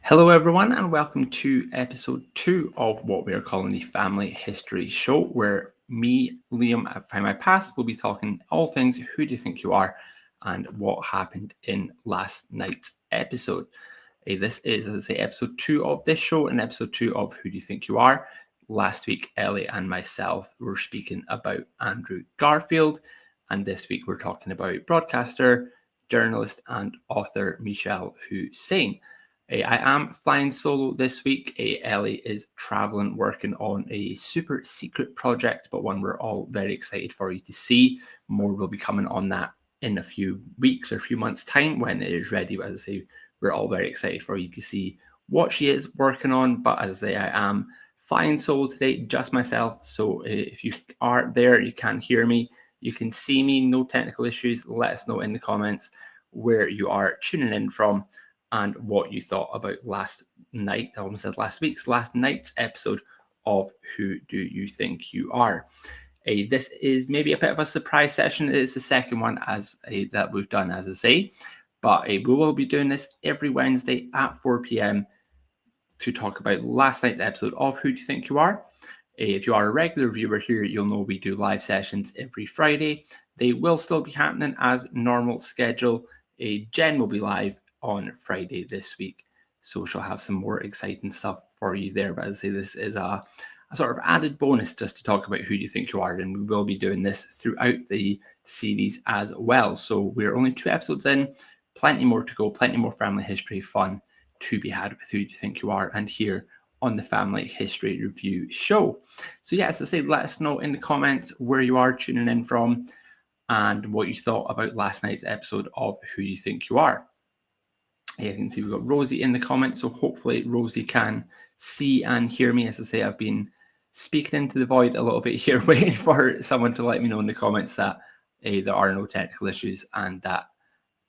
Hello, everyone, and welcome to episode 2 of what we are calling the Family History Show, where me, Liam, at Find My Past, will be talking all things Who Do You Think You Are and what happened in last night's episode. This is, as I say, episode 2 of this show and episode 2 of Who Do You Think You Are. Last week, Ellie and myself were speaking about Andrew Garfield, and this week we're talking about broadcaster, journalist, and author Mishal Husain. I am flying solo this week. Ellie is traveling, working on a super secret project, but one we're all very excited for you to see. More will be coming on that in a few weeks or a few months' time when it is ready. But as I say, we're all very excited for you to see what she is working on. But as I say, I am flying solo today, just myself. So if you are there, you can hear me, you can see me, no technical issues. Let us know in the comments where you are tuning in from and what you thought about last night's episode of Who Do You Think You Are? This is maybe a bit of a surprise session. It's the second one that we've done, as I say, but we will be doing this every Wednesday at 4 p.m. to talk about last night's episode of Who Do You Think You Are? If you are a regular viewer here, you'll know we do live sessions every Friday. They will still be happening as normal schedule. Jen will be live on Friday this week, so she'll have some more exciting stuff for you there. But as I say, this is a sort of added bonus just to talk about Who Do You Think You Are, and we will be doing this throughout the series as well. So we're only 2 episodes in, plenty more to go, plenty more family history fun to be had with Who Do You Think You Are and here on the Family History Review Show. So yeah, as I say, let us know in the comments where you are tuning in from and what you thought about last night's episode of Who Do You Think You Are. You can see we've got Rosie in the comments, so hopefully Rosie can see and hear me. As I say, I've been speaking into the void a little bit here, waiting for someone to let me know in the comments that there are no technical issues and that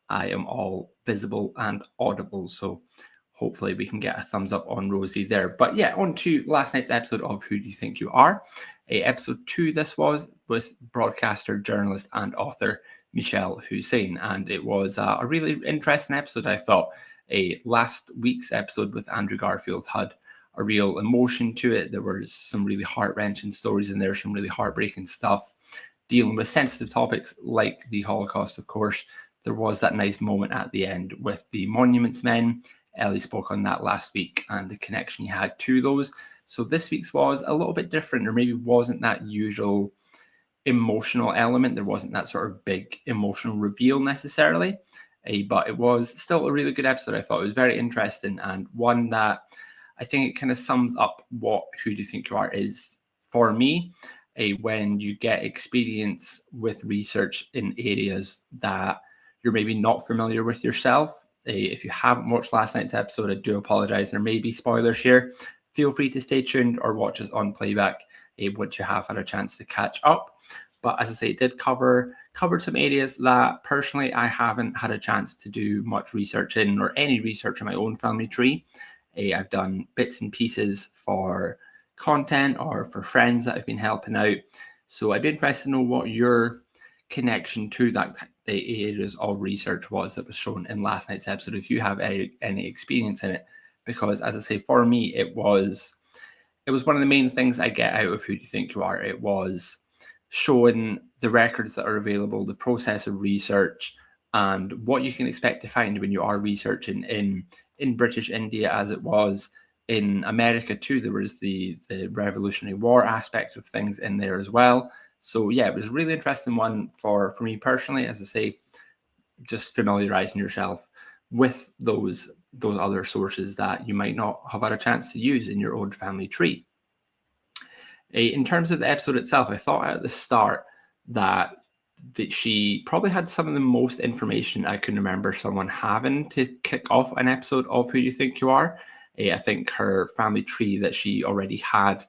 I am all visible and audible. So hopefully we can get a thumbs up on Rosie there. But yeah, on to last night's episode of Who Do You Think You Are? Episode 2 this was with broadcaster, journalist, and author Mishal Husain, and it was a really interesting episode. I thought last week's episode with Andrew Garfield had a real emotion to it. There was some really heart-wrenching stories in there, some really heartbreaking stuff, dealing with sensitive topics like the Holocaust, of course. There was that nice moment at the end with the Monuments Men. Ellie spoke on that last week and the connection he had to those. So this week's was a little bit different, or maybe wasn't that usual emotional element. There wasn't that sort of big emotional reveal necessarily, but it was still a really good episode. I thought it was very interesting, and one that I think it kind of sums up what Who Do You Think You Are is for me. When you get experience with research in areas that you're maybe not familiar with yourself. If you haven't watched last night's episode, I do apologize. There may be spoilers here. Feel free to stay tuned or watch us on playback once you have had a chance to catch up. But as I say, it did covered some areas that personally I haven't had a chance to do much research in, or any research in my own family tree. I've done bits and pieces for content or for friends that I've been helping out. So I'd be interested to know what your connection to the areas of research was that was shown in last night's episode, if you have any experience in it. Because as I say, for me, it was one of the main things I get out of Who Do You Think You Are. It was showing the records that are available, the process of research, and what you can expect to find when you are researching in British India, as it was in America too. There was the Revolutionary War aspect of things in there as well. So yeah, it was a really interesting one for me personally. As I say, just familiarizing yourself with those other sources that you might not have had a chance to use in your own family tree. In terms of the episode itself, I thought at the start that she probably had some of the most information I can remember someone having to kick off an episode of Who Do You Think You Are? I think her family tree that she already had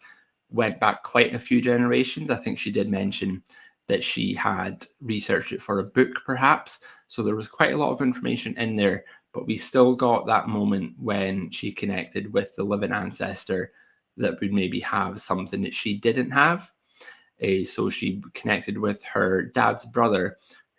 went back quite a few generations. I think she did mention that she had researched it for a book, perhaps. So there was quite a lot of information in there, but we still got that moment when she connected with the living ancestor that would maybe have something that she didn't have. So she connected with her dad's brother,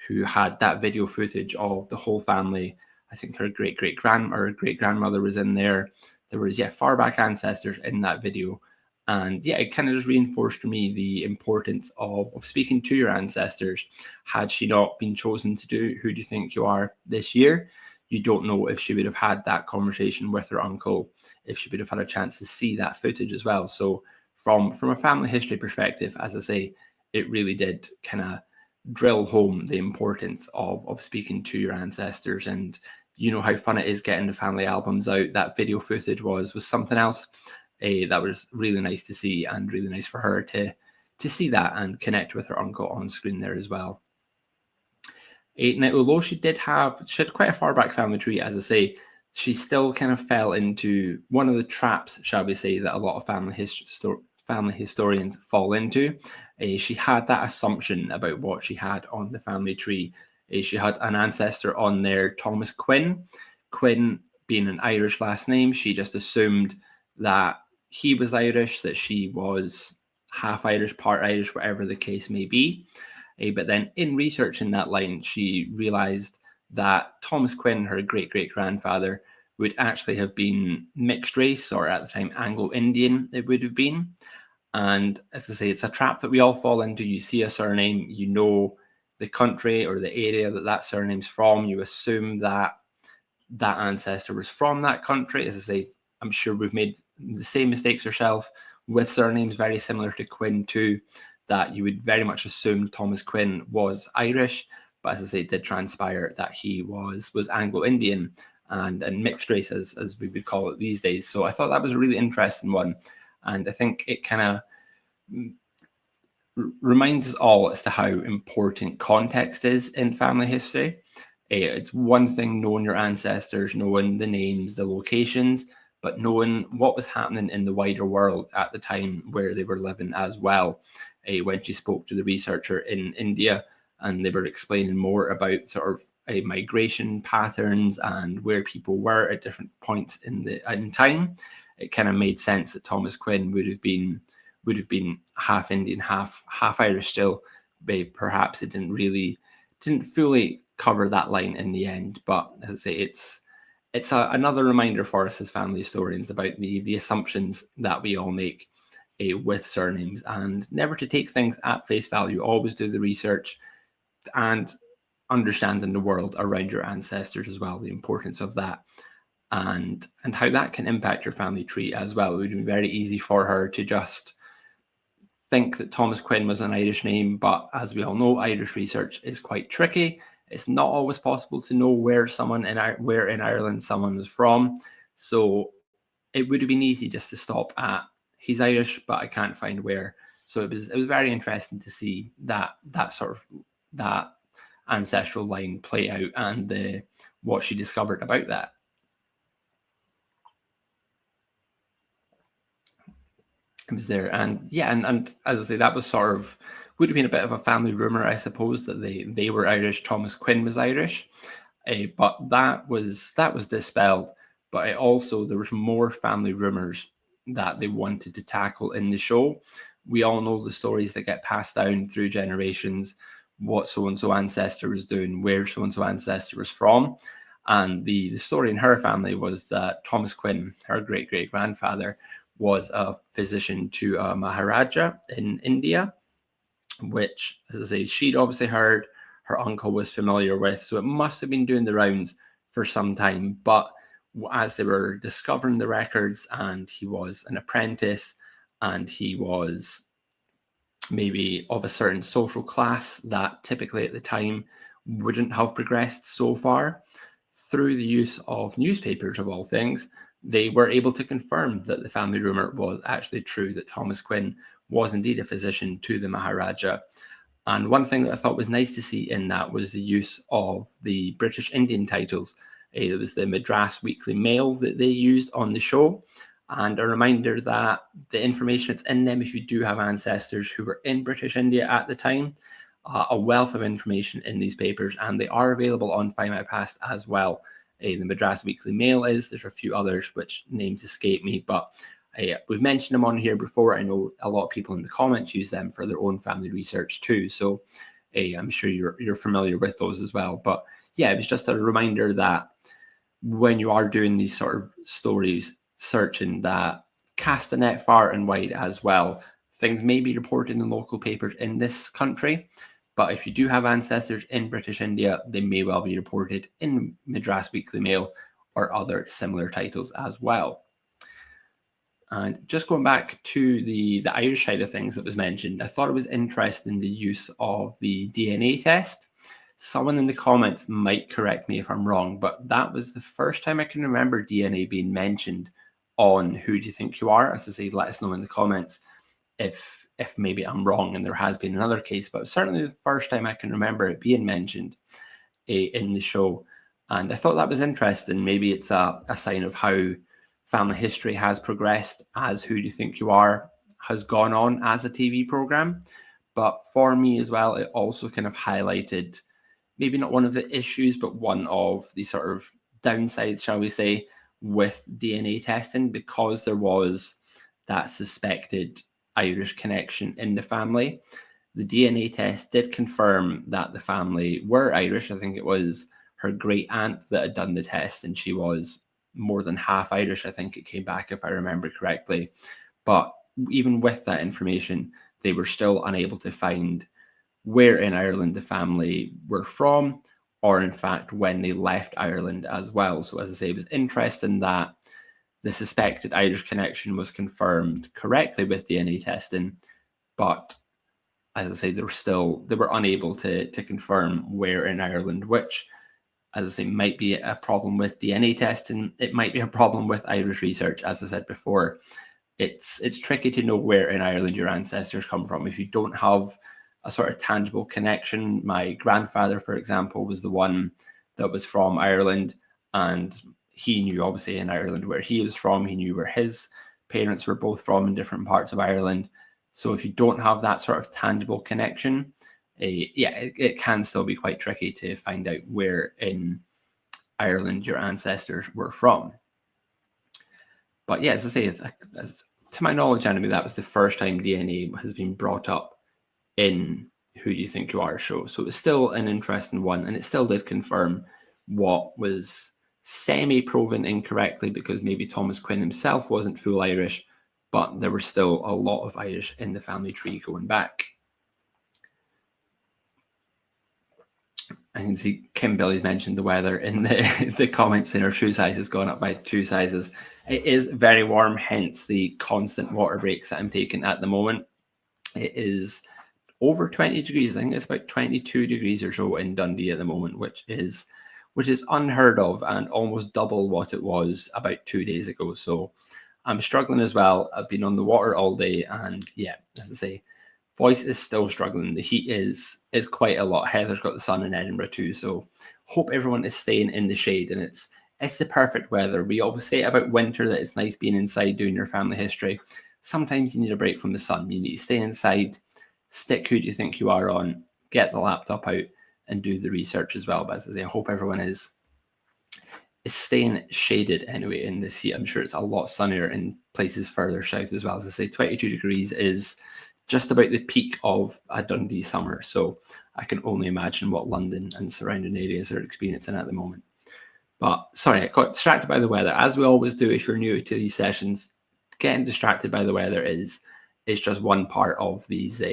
who had that video footage of the whole family, I think her great grandmother was in there. There was, far back ancestors in that video. And it kind of just reinforced for me the importance of speaking to your ancestors. Had she not been chosen to do Who Do You Think You Are this year, you don't know if she would have had that conversation with her uncle, if she would have had a chance to see that footage as well. So from a family history perspective, as I say, it really did kind of drill home the importance of speaking to your ancestors. And you know how fun it is getting the family albums out. That video footage was something else. That was really nice to see, and really nice for her to see that and connect with her uncle on screen there as well. Now, although she had quite a far back family tree, as I say, she still kind of fell into one of the traps, shall we say, that a lot of family historians fall into. She had that assumption about what she had on the family tree. She had an ancestor on there, Thomas Quinn. Quinn being an Irish last name, she just assumed that he was Irish, that she was half Irish, part Irish, whatever the case may be. But then in researching that line, she realized that Thomas Quinn, her great-great-grandfather, would actually have been mixed race, or at the time Anglo-Indian it would have been. And as I say, it's a trap that we all fall into. You see a surname, you know the country or the area that surname's from, you assume that that ancestor was from that country. As I say, I'm sure we've made the same mistakes ourselves with surnames very similar to Quinn too, that you would very much assume Thomas Quinn was Irish, but as I say, it did transpire that he was Anglo-Indian and mixed race, as we would call it these days. So I thought that was a really interesting one, and I think it kind of reminds us all as to how important context is in family history. It's one thing knowing your ancestors, knowing the names, the locations, but knowing what was happening in the wider world at the time where they were living as well. When she spoke to the researcher in India, and they were explaining more about sort of migration patterns and where people were at different points in time, it kind of made sense that Thomas Quinn would have been half Indian, half Irish still. But perhaps it didn't fully cover that line in the end. But as I say, it's another reminder for us as family historians about the assumptions that we all make with surnames, and never to take things at face value. Always do the research and understanding the world around your ancestors as well, the importance of that, and how that can impact your family tree as well. It would be very easy for her to just think that Thomas Quinn was an Irish name, but as we all know, Irish research is quite tricky. It's not always possible to know where in Ireland someone was from. So it would have been easy just to stop at he's Irish, but I can't find where. So it was very interesting to see that ancestral line play out, and what she discovered about that. It was there, and as I say, that was would have been a bit of a family rumor, I suppose, that they were Irish. Thomas Quinn was Irish, but that was dispelled. But there was more family rumors that they wanted to tackle in the show. We all know the stories that get passed down through generations, what so-and-so ancestor was doing, where so-and-so ancestor was from. And the story in her family was that Thomas Quinn, her great-great-grandfather, was a physician to a Maharaja in India, which, as I say, she'd obviously heard, her uncle was familiar with, so it must have been doing the rounds for some time. But as they were discovering the records, and he was an apprentice, and he was maybe of a certain social class that typically at the time wouldn't have progressed so far, through the use of newspapers of all things, they were able to confirm that the family rumor was actually true, that Thomas Quinn was indeed a physician to the Maharaja. And one thing that I thought was nice to see in that was the use of the British Indian titles. It was the Madras Weekly Mail that they used on the show. And a reminder that the information that's in them, if you do have ancestors who were in British India at the time, a wealth of information in these papers, and they are available on Find My Past as well. The Madras Weekly Mail there's a few others which names escape me, but we've mentioned them on here before. I know a lot of people in the comments use them for their own family research too, so I'm sure you're familiar with those as well. But yeah, it was just a reminder that when you are doing these sort of stories, searching that cast the net far and wide as well. Things may be reported in local papers in this country, but if you do have ancestors in British India, they may well be reported in Madras Weekly Mail or other similar titles as well. And just going back to the Irish side of things that was mentioned, I thought it was interesting the use of the DNA test. Someone in the comments might correct me if I'm wrong, but that was the first time I can remember DNA being mentioned on Who Do You Think You Are? As I say, let us know in the comments if maybe I'm wrong and there has been another case, but certainly the first time I can remember it being mentioned in the show. And I thought that was interesting. Maybe it's a sign of how family history has progressed as Who Do You Think You Are has gone on as a TV program. But for me as well, it also kind of highlighted maybe not one of the issues, but one of the sort of downsides, shall we say, with DNA testing, because there was that suspected Irish connection in the family. The DNA test did confirm that the family were Irish. I think it was her great aunt that had done the test, and she was more than half Irish. I think it came back, if I remember correctly. But even with that information, they were still unable to find where in Ireland the family were from, or in fact when they left Ireland as well. So as I say, it was interesting that the suspected Irish connection was confirmed correctly with DNA testing, but as I say, they were unable to confirm where in Ireland, which, as I say, might be a problem with DNA testing. It might be a problem with Irish research. As I said before, it's tricky to know where in Ireland your ancestors come from if you don't have a sort of tangible connection. My grandfather, for example, was the one that was from Ireland, and he knew obviously in Ireland where he was from. He knew where his parents were both from in different parts of Ireland. So if you don't have that sort of tangible connection, it can still be quite tricky to find out where in Ireland your ancestors were from. But yeah, as I say, to my knowledge, anyway, that was the first time DNA has been brought up in Who Do You Think You Are show. So it's still an interesting one, and it still did confirm what was semi-proven incorrectly, because maybe Thomas Quinn himself wasn't full Irish, but there were still a lot of Irish in the family tree going back. I can see Kim Billy's mentioned the weather in the comments, and her shoe size has gone up by 2 sizes. It is very warm, hence the constant water breaks that I'm taking at the moment. It is over 20 degrees. I think it's about 22 degrees or so in Dundee at the moment, which is unheard of and almost double what it was about 2 days ago. So I'm struggling as well. I've been on the water all day, and yeah, as I say, voice is still struggling. The heat is quite a lot. Heather's got the sun in Edinburgh too, so hope everyone is staying in the shade. And it's the perfect weather. We always say about winter that it's nice being inside doing your family history. Sometimes you need a break from the sun. You need to stay inside, stick Who Do You Think You Are on, get the laptop out, and do the research as well. But as I say, I hope everyone is staying shaded anyway in this heat. I'm sure it's a lot sunnier in places further south as well. As I say, 22 degrees is just about the peak of a Dundee summer. So I can only imagine what London and surrounding areas are experiencing at the moment. But sorry, I got distracted by the weather. As we always do if you're new to these sessions, getting distracted by the weather is just one part of these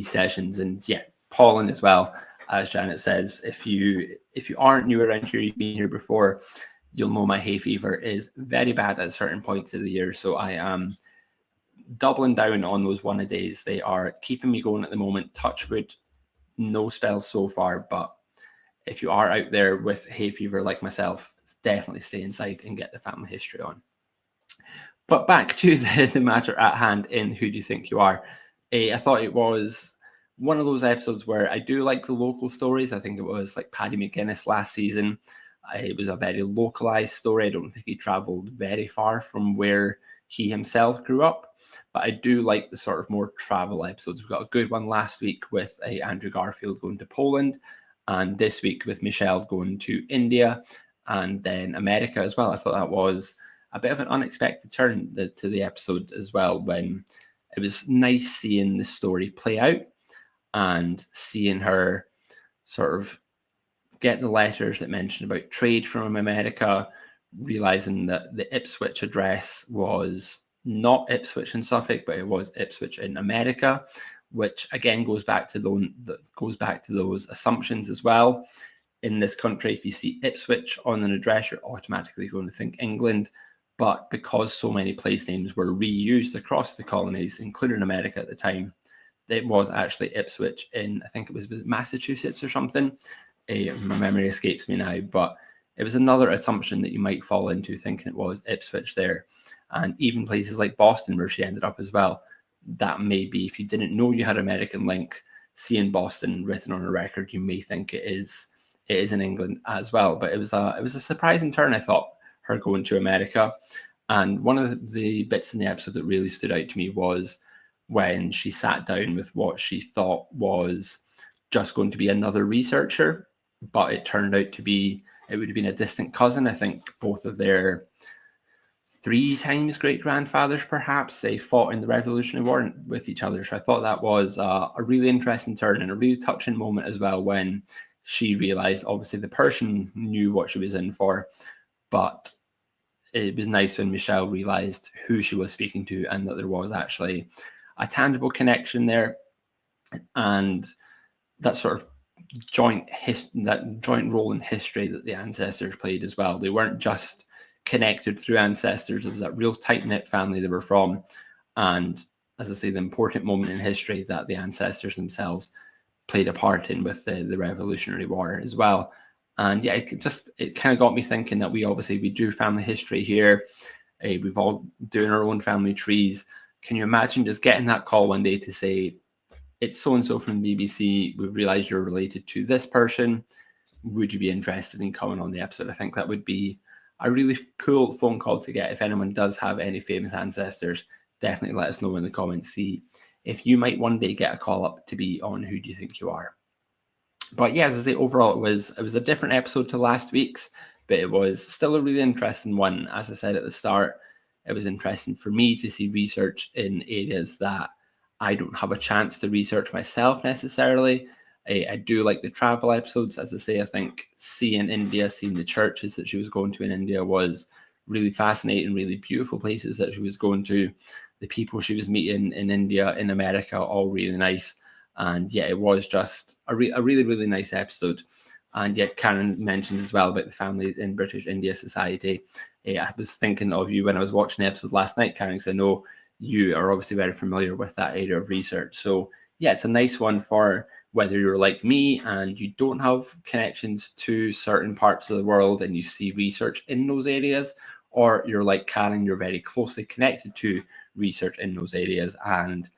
sessions. And yeah, pollen as well, as Janet says. If you aren't new around here, you've been here before, you'll know my hay fever is very bad at certain points of the year. So I am doubling down on those one-a-days. They are keeping me going at the moment. Touch wood, no spells so far. But if you are out there with hay fever like myself, definitely stay inside and get the family history on. But back to the matter at hand in Who Do You Think You Are? I thought it was one of those episodes where I do like the local stories. I think it was like Paddy McGuinness last season. It was a very localized story. I don't think he traveled very far from where he himself grew up. But I do like the sort of more travel episodes. We got a good one last week with Andrew Garfield going to Poland, and this week with Michelle going to India and then America as well. I thought that was a bit of an unexpected turn to the episode as well, when it was nice seeing the story play out and seeing her sort of get the letters that mentioned about trade from America, realizing that the Ipswich address was not Ipswich in Suffolk, but it was Ipswich in America, which again goes back to those assumptions as well. In this country, if you see Ipswich on an address, you're automatically going to think England. But because so many place names were reused across the colonies, including America at the time, it was actually Ipswich in, I think it was Massachusetts or something. My memory escapes me now, but it was another assumption that you might fall into, thinking it was Ipswich there. And even places like Boston, where she ended up as well, that may be, if you didn't know you had American links, seeing Boston written on a record, you may think it is in England as well. But it was a surprising turn, I thought, her going to America. And one of the bits in the episode that really stood out to me was when she sat down with what she thought was just going to be another researcher, but it turned out to be, it would have been a distant cousin. I think both of their 3 times great-grandfathers, perhaps, they fought in the Revolutionary War with each other. So I thought that was a really interesting turn and a really touching moment as well, when she realized, obviously, the person knew what she was in for, but it was nice when Mishal realized who she was speaking to and that there was actually a tangible connection there, and that sort of joint role in history that the ancestors played as well. They weren't just connected through ancestors. It was that real tight-knit family they were from, and as I say, the important moment in history that the ancestors themselves played a part in with the Revolutionary War as well. And yeah, it kind of got me thinking that we do family history here. We've all doing our own family trees. Can you imagine just getting that call one day to say, it's so-and-so from the BBC, we've realized you're related to this person. Would you be interested in coming on the episode? I think that would be a really cool phone call to get. If anyone does have any famous ancestors, definitely let us know in the comments. See if you might one day get a call up to be on Who Do You Think You Are? But yeah, as I say, overall, it was a different episode to last week's, but it was still a really interesting one. As I said at the start, it was interesting for me to see research in areas that I don't have a chance to research myself necessarily. I do like the travel episodes. As I say, I think seeing India, seeing the churches that she was going to in India was really fascinating, really beautiful places that she was going to. The people she was meeting in India, in America, all really nice. And yeah, it was just a really, really nice episode. And yet Karen mentioned as well about the families in British India Society. I was thinking of you when I was watching the episode last night, Karen, because I know you are obviously very familiar with that area of research. So yeah, it's a nice one for whether you're like me and you don't have connections to certain parts of the world and you see research in those areas, or you're like Karen, you're very closely connected to research in those areas and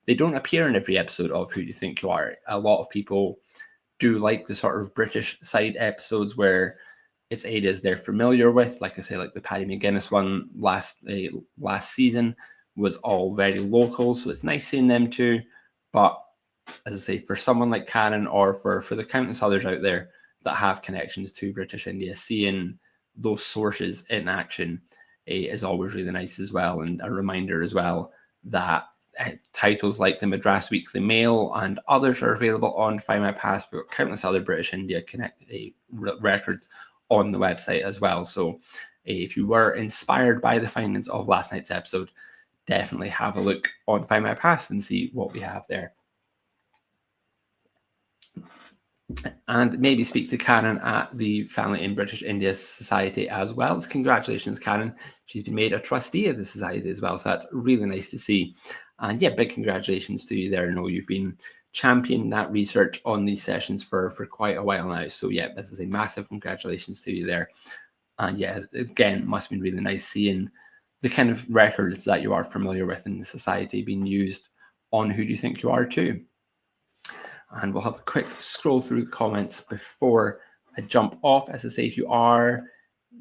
they don't appear in every episode of Who Do You Think You Are. A lot of people do like the sort of British side episodes where it's areas they're familiar with. Like I say, like the Paddy McGuinness one last season was all very local, so it's nice seeing them too. But as I say, for someone like Karen or for the countless others out there that have connections to British India, seeing those sources in action is always really nice as well, and a reminder as well that titles like the Madras Weekly Mail and others are available on Find My Passport, countless other British India records on the website as well. So if you were inspired by the findings of last night's episode, definitely have a look on Find My Past and see what we have there. And maybe speak to Karen at the Family in British India Society as well. Congratulations, Karen. She's been made a trustee of the society as well, so that's really nice to see. And yeah, big congratulations to you there. I know you've been championing that research on these sessions for quite a while now. So yeah, this is a massive congratulations to you there. And yeah, again, must have been really nice seeing the kind of records that you are familiar with in the society being used on Who Do You Think You Are too. And we'll have a quick scroll through the comments before I jump off. As I say, if you are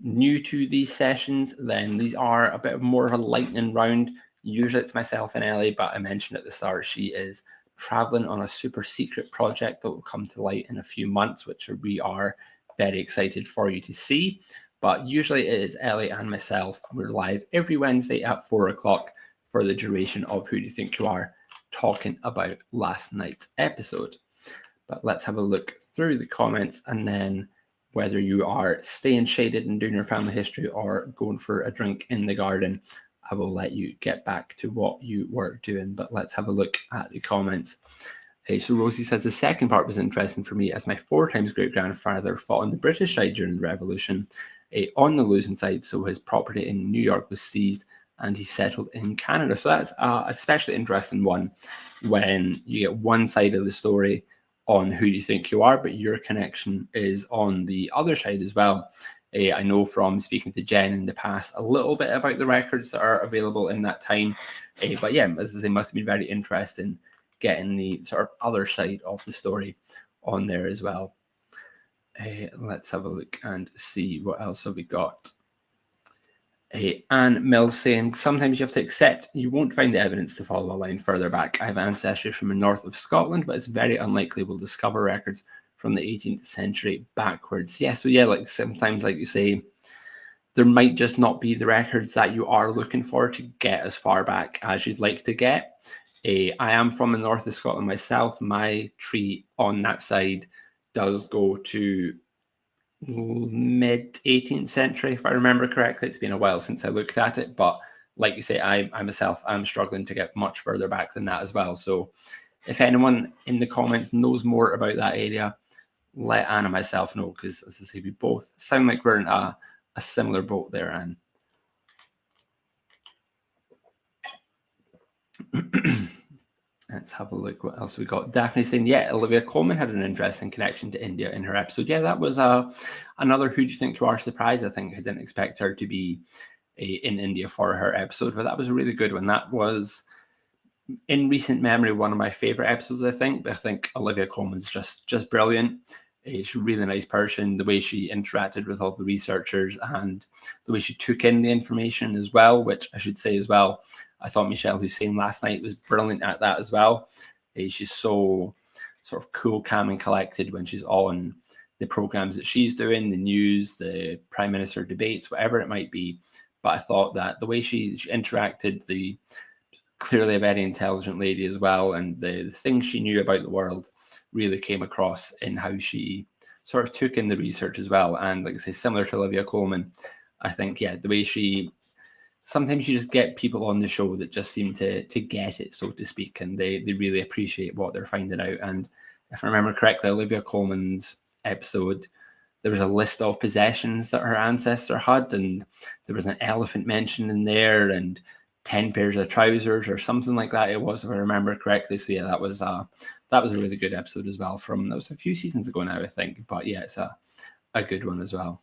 new to these sessions, then these are a bit more of a lightning round. Usually it's myself and Ellie, but I mentioned at the start she is traveling on a super secret project that will come to light in a few months, which we are very excited for you to see. But usually it is Ellie and myself. We're live every Wednesday at 4 o'clock for the duration of Who Do You Think You Are, talking about last night's episode. But let's have a look through the comments and then whether you are staying shaded and doing your family history or going for a drink in the garden, I will let you get back to what you were doing. But let's have a look at the comments. So Rosie says, the second part was interesting for me as my 4 times great-grandfather fought on the British side during the Revolution, on the losing side, so his property in New York was seized and he settled in Canada. So that's a especially interesting one when you get one side of the story on who you think you are, but your connection is on the other side as well. I know from speaking to Jen in the past a little bit about the records that are available in that time. But yeah, as I say, must have been very interesting getting the sort of other side of the story on there as well. Let's have a look and see what else have we got. Anne Mills saying, sometimes you have to accept you won't find the evidence to follow a line further back. I have ancestry from the north of Scotland, but it's very unlikely we'll discover records from the 18th century backwards. Yeah, so yeah, like sometimes, like you say, there might just not be the records that you are looking for to get as far back as you'd like to get. I am from the north of Scotland myself. My tree on that side does go to mid 18th century, if I remember correctly. It's been a while since I looked at it, but like you say, I myself am struggling to get much further back than that as well. So if anyone in the comments knows more about that area, let Anne and myself know, because as I say, we both sound like we're in a similar boat there, Anne. Let's have a look what else we got. Daphne saying, yeah, Olivia Colman had an interesting connection to India in her episode. Yeah, that was another Who Do You Think You Are surprise. I think I didn't expect her to be in India for her episode, but that was a really good one. That was, in recent memory, one of my favorite episodes, I think. But I think Olivia Colman's just brilliant. She's a really nice person. The way she interacted with all the researchers and the way she took in the information as well, which I should say as well, I thought Mishal Husain last night was brilliant at that as well. She's so sort of cool, calm and collected when she's on the programs that she's doing, the news, the Prime Minister debates, whatever it might be. But I thought that the way she interacted, the clearly a very intelligent lady as well, and the things she knew about the world really came across in how she sort of took in the research as well. And like I say, similar to Olivia Colman, I think, yeah, the way sometimes you just get people on the show that just seem to get it, so to speak, and they really appreciate what they're finding out. And if I remember correctly, Olivia Colman's episode, there was a list of possessions that her ancestor had, and there was an elephant mentioned in there, and 10 pairs of trousers or something like that it was, if I remember correctly. So yeah, that was a really good episode as well. That was a few seasons ago now, I think, but yeah, it's a good one as well.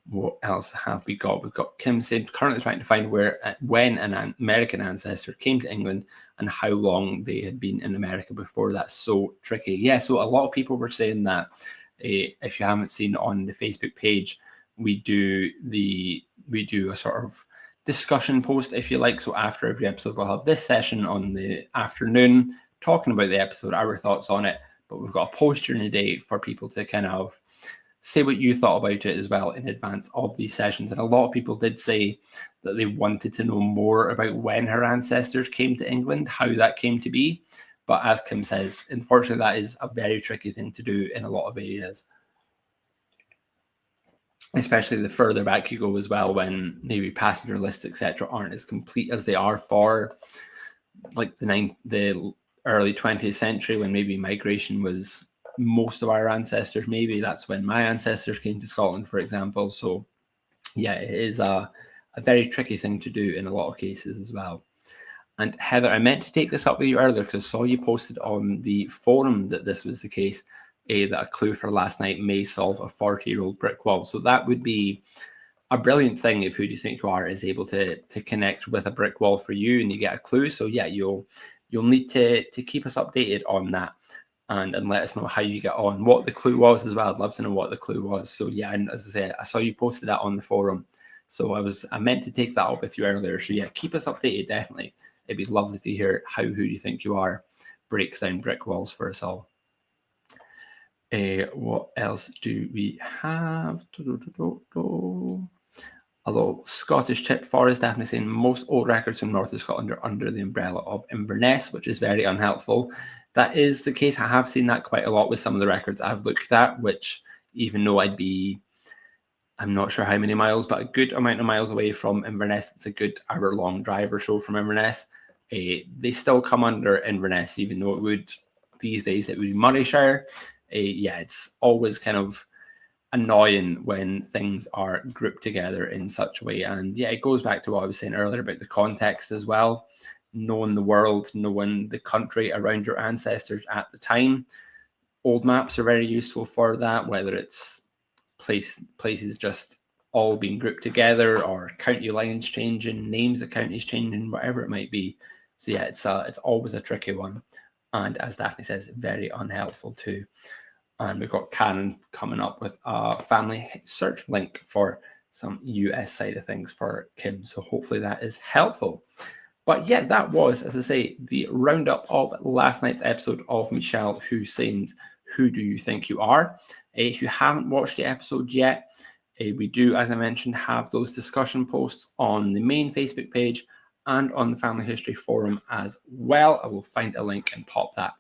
What else have we got? We've got Kim saying, currently trying to find when an American ancestor came to England and how long they had been in America before. That's so tricky. Yeah, so a lot of people were saying that if you haven't seen on the Facebook page, we do a sort of discussion post, if you like. So after every episode, we'll have this session on the afternoon talking about the episode, our thoughts on it. But we've got a post during the day for people to kind of say what you thought about it as well in advance of these sessions. And a lot of people did say that they wanted to know more about when her ancestors came to England, how that came to be. But as Kim says, unfortunately, that is a very tricky thing to do in a lot of areas, especially the further back you go as well, when maybe passenger lists, etc., aren't as complete as they are for like the early 20th century, when maybe migration was most of our ancestors. Maybe that's when my ancestors came to Scotland, for example. So yeah, it is a very tricky thing to do in a lot of cases as well. And Heather, I meant to take this up with you earlier because I saw you posted on the forum that this was the case, that a clue for last night may solve a 40-year-old brick wall. So that would be a brilliant thing if Who Do You Think You Are is able to connect with a brick wall for you and you get a clue. So yeah, you'll need to keep us updated on that and let us know how you get on, what the clue was as well. I'd love to know what the clue was. So yeah, and as I said, I saw you posted that on the forum. So I meant to take that up with you earlier. So yeah, keep us updated, definitely. It'd be lovely to hear how Who Do You Think You Are breaks down brick walls for us all. What else do we have? Although Scottish Tip Forest definitely saying most old records from North of Scotland are under the umbrella of Inverness, which is very unhelpful. That is the case. I have seen that quite a lot with some of the records I've looked at, which even though I'm not sure how many miles, but a good amount of miles away from Inverness. It's a good hour-long drive or so from Inverness. They still come under Inverness, even though it would, these days, it would be Murrayshire. Yeah, it's always kind of annoying when things are grouped together in such a way. And yeah, it goes back to what I was saying earlier about the context as well. Knowing the world, knowing the country around your ancestors at the time. Old maps are very useful for that, whether it's places just all being grouped together or county lines changing, names of counties changing, whatever it might be. So yeah, it's always a tricky one. And as Daphne says, very unhelpful too. And we've got Karen coming up with a family search link for some US side of things for Kim. So hopefully that is helpful. But yeah, that was, as I say, the roundup of last night's episode of Mishal Husain's Who Do You Think You Are? If you haven't watched the episode yet, we do, as I mentioned, have those discussion posts on the main Facebook page and on the Family History Forum as well. I will find a link and pop that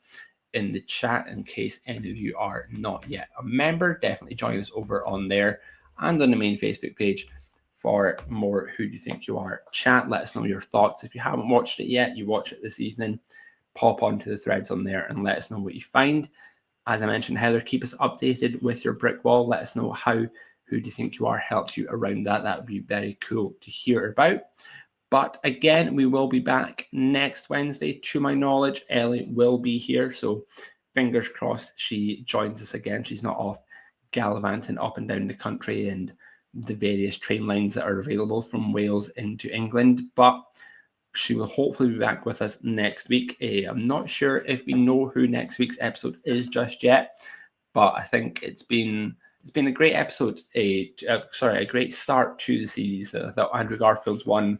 in the chat in case any of you are not yet a member. Definitely join us over on there and on the main Facebook page for more Who Do You Think You Are chat. Let us know your thoughts. If you haven't watched it yet, you watch it this evening, pop onto the threads on there and let us know what you find. As I mentioned, Heather, keep us updated with your brick wall. Let us know how Who Do You Think You Are helps you around that. That would be very cool to hear about. But again, we will be back next Wednesday. To my knowledge, Ellie will be here. So fingers crossed she joins us again. She's not off gallivanting up and down the country and the various train lines that are available from Wales into England. But she will hopefully be back with us next week. I'm not sure if we know who next week's episode is just yet, but I think it's been a great episode. A great start to the series. I thought Andrew Garfield's one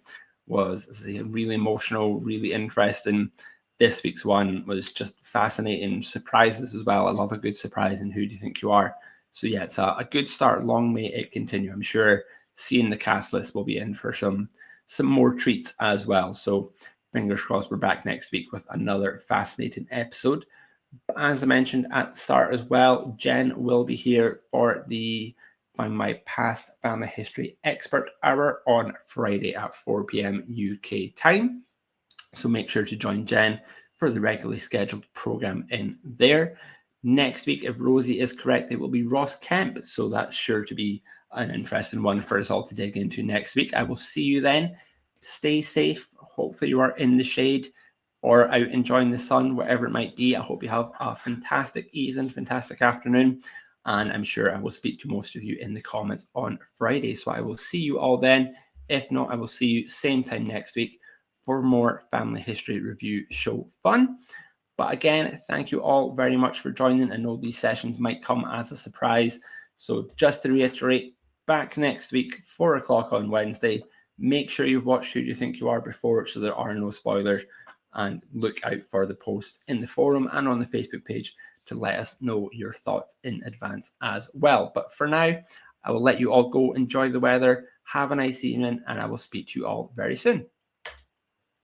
was really emotional, really interesting. This week's one was just fascinating. Surprises as well. I love a good surprise in Who Do You Think You Are? So yeah, it's a good start. Long may it continue. I'm sure seeing the cast list will be in for some more treats as well. So fingers crossed we're back next week with another fascinating episode. As I mentioned at the start as well, Jen will be here for the Find My Past Family History Expert Hour on Friday at 4 p.m. UK time. So make sure to join Jen for the regularly scheduled program in there. Next week, if Rosie is correct, it will be Ross Kemp. So that's sure to be an interesting one for us all to dig into next week. I will see you then. Stay safe. Hopefully you are in the shade or out enjoying the sun, whatever it might be. I hope you have a fantastic evening, fantastic afternoon. And I'm sure I will speak to most of you in the comments on Friday. So I will see you all then. If not, I will see you same time next week for more Family History Review show fun. But again, thank you all very much for joining. I know these sessions might come as a surprise. So just to reiterate, back next week, 4 o'clock on Wednesday. Make sure you've watched Who Do You Think You Are before so there are no spoilers. And look out for the post in the forum and on the Facebook page to let us know your thoughts in advance as well. But for now, I will let you all go enjoy the weather. Have a nice evening, and I will speak to you all very soon.